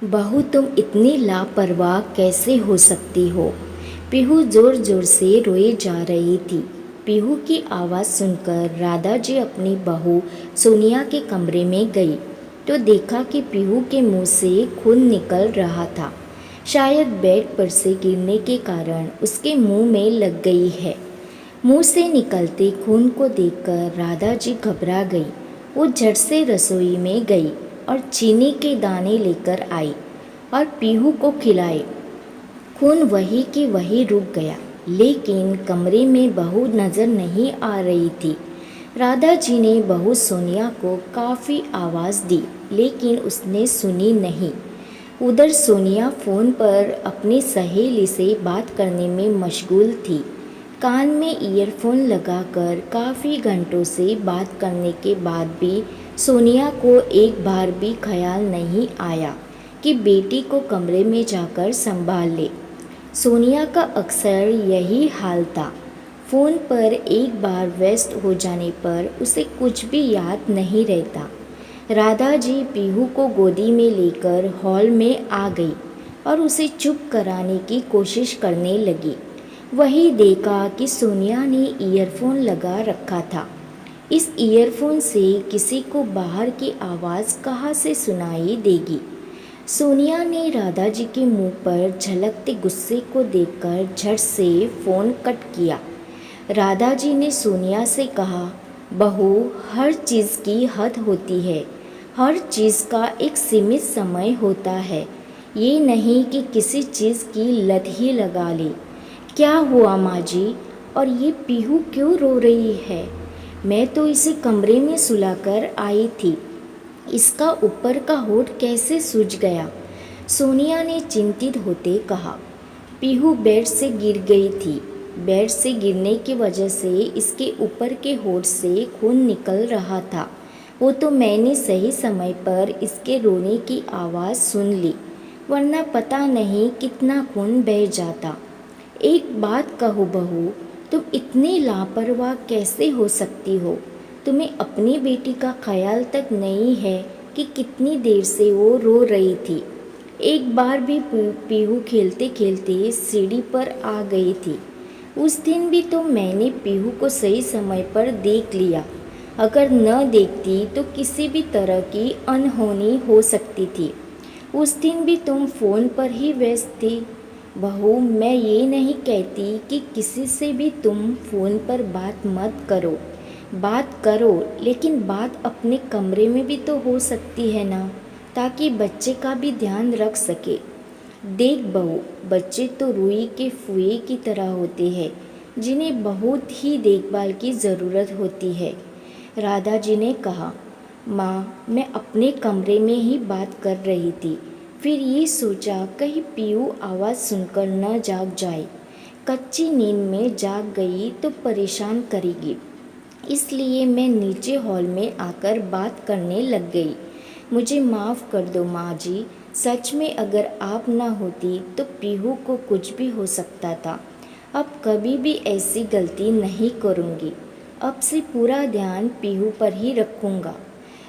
बहू तुम इतनी लापरवाह कैसे हो सकती हो। पीहू जोर जोर से रोए जा रही थी। पीहू की आवाज़ सुनकर राधा जी अपनी बहू सोनिया के कमरे में गई तो देखा कि पीहू के मुंह से खून निकल रहा था। शायद बेड पर से गिरने के कारण उसके मुंह में लग गई है। मुंह से निकलते खून को देखकर राधा जी घबरा गई। वो झट से रसोई में गई और चीनी के दाने लेकर आई और पीहू को खिलाए। खून वही कि वही रुक गया, लेकिन कमरे में बहू नज़र नहीं आ रही थी। राधा जी ने बहू सोनिया को काफ़ी आवाज़ दी, लेकिन उसने सुनी नहीं। उधर सोनिया फ़ोन पर अपनी सहेली से बात करने में मशगूल थी। कान में ईयरफोन लगाकर काफ़ी घंटों से बात करने के बाद भी सोनिया को एक बार भी ख्याल नहीं आया कि बेटी को कमरे में जाकर संभाल ले। सोनिया का अक्सर यही हाल था। फ़ोन पर एक बार व्यस्त हो जाने पर उसे कुछ भी याद नहीं रहता। राधा जी पीहू को गोदी में लेकर हॉल में आ गई और उसे चुप कराने की कोशिश करने लगी। वही देखा कि सोनिया ने ईयरफोन लगा रखा था। इस ईयरफोन से किसी को बाहर की आवाज़ कहाँ से सुनाई देगी। सोनिया ने राधा जी के मुंह पर झलकते गुस्से को देखकर झट से फ़ोन कट किया। राधा जी ने सोनिया से कहा, बहू, हर चीज़ की हद होती है। हर चीज़ का एक सीमित समय होता है। ये नहीं कि किसी चीज़ की लत ही लगा ले। क्या हुआ माँ जी? और ये पीहू क्यों रो रही है? मैं तो इसे कमरे में सुलाकर आई थी। इसका ऊपर का होठ कैसे सूज गया? सोनिया ने चिंतित होते कहा। पीहू बेड से गिर गई थी। बेड से गिरने की वजह से इसके ऊपर के होठ से खून निकल रहा था। वो तो मैंने सही समय पर इसके रोने की आवाज़ सुन ली, वरना पता नहीं कितना खून बह जाता। एक बात कहो बहू, तुम इतनी लापरवाह कैसे हो सकती हो? तुम्हें अपनी बेटी का ख्याल तक नहीं है कि कितनी देर से वो रो रही थी। एक बार भी पीहू खेलते खेलते सीढ़ी पर आ गई थी। उस दिन भी तो मैंने पीहू को सही समय पर देख लिया। अगर न देखती तो किसी भी तरह की अनहोनी हो सकती थी। उस दिन भी तुम फ़ोन पर ही व्यस्त थी। बहू, मैं ये नहीं कहती कि किसी से भी तुम फ़ोन पर बात मत करो। बात करो, लेकिन बात अपने कमरे में भी तो हो सकती है ना, ताकि बच्चे का भी ध्यान रख सके। देख बहू, बच्चे तो रुई के फुए की तरह होते हैं, जिन्हें बहुत ही देखभाल की ज़रूरत होती है। राधा जी ने कहा। माँ, मैं अपने कमरे में ही बात कर रही थी। फिर ये सोचा कहीं पीहू आवाज़ सुनकर न जाग जाए। कच्ची नींद में जाग गई तो परेशान करेगी, इसलिए मैं नीचे हॉल में आकर बात करने लग गई। मुझे माफ़ कर दो माँ जी। सच में अगर आप ना होती तो पीहू को कुछ भी हो सकता था। अब कभी भी ऐसी गलती नहीं करूँगी। अब से पूरा ध्यान पीहू पर ही रखूँगा,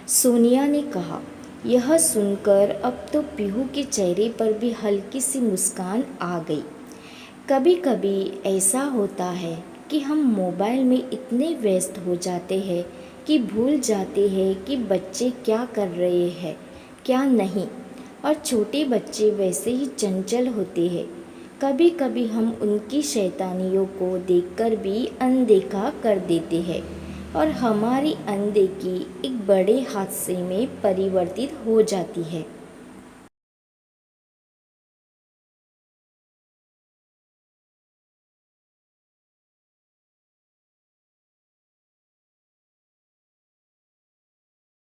सोनिया ने कहा। यह सुनकर अब तो पीहू के चेहरे पर भी हल्की सी मुस्कान आ गई। कभी कभी ऐसा होता है कि हम मोबाइल में इतने व्यस्त हो जाते हैं कि भूल जाते हैं कि बच्चे क्या कर रहे हैं, क्या नहीं। और छोटे बच्चे वैसे ही चंचल होते हैं। कभी कभी हम उनकी शैतानियों को देखकर भी अनदेखा कर देते हैं और हमारी अनदेखी एक बड़े हादसे में परिवर्तित हो जाती है।